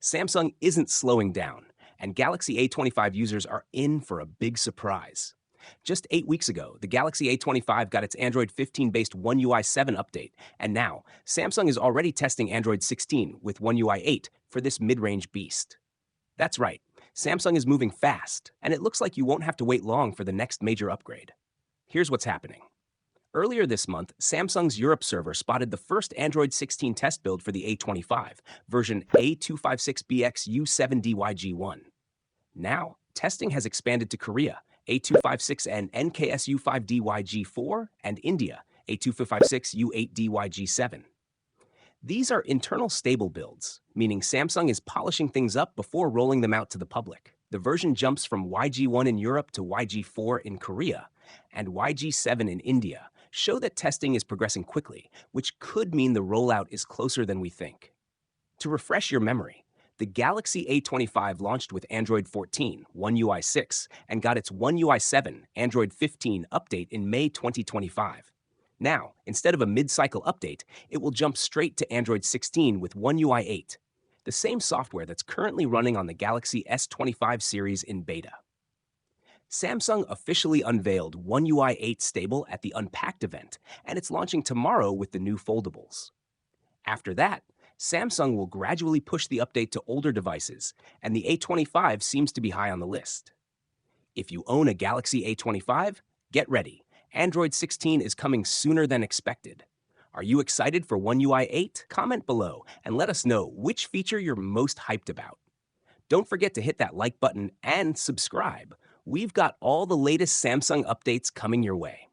Samsung isn't slowing down, and Galaxy A25 users are in for a big surprise. Just 8 weeks ago, the Galaxy A25 got its Android 15-based One UI 7 update, and now Samsung is already testing Android 16 with One UI 8 for this mid-range beast. That's right, Samsung is moving fast, and it looks like you won't have to wait long for the next major upgrade. Here's what's happening. Earlier this month, Samsung's Europe server spotted the first Android 16 test build for the A25, version A256BX U7DYG1. Now, testing has expanded to Korea, A256 and NKSU5DYG4, and India, A256U8DYG7. These are internal stable builds, meaning Samsung is polishing things up before rolling them out to the public. The version jumps from YG1 in Europe to YG4 in Korea, and YG7 in India show that testing is progressing quickly, which could mean the rollout is closer than we think. To refresh your memory, the Galaxy A25 launched with Android 14, One UI 6, and got its One UI 7, Android 15 update in May 2025. Now, instead of a mid-cycle update, it will jump straight to Android 16 with One UI 8, the same software that's currently running on the Galaxy S25 series in beta. Samsung officially unveiled One UI 8 stable at the Unpacked event, and it's launching tomorrow with the new foldables. After that, Samsung will gradually push the update to older devices, and the A25 seems to be high on the list. If you own a Galaxy A25, get ready. Android 16 is coming sooner than expected. Are you excited for One UI 8? Comment below and let us know which feature you're most hyped about. Don't forget to hit that like button and subscribe. We've got all the latest Samsung updates coming your way.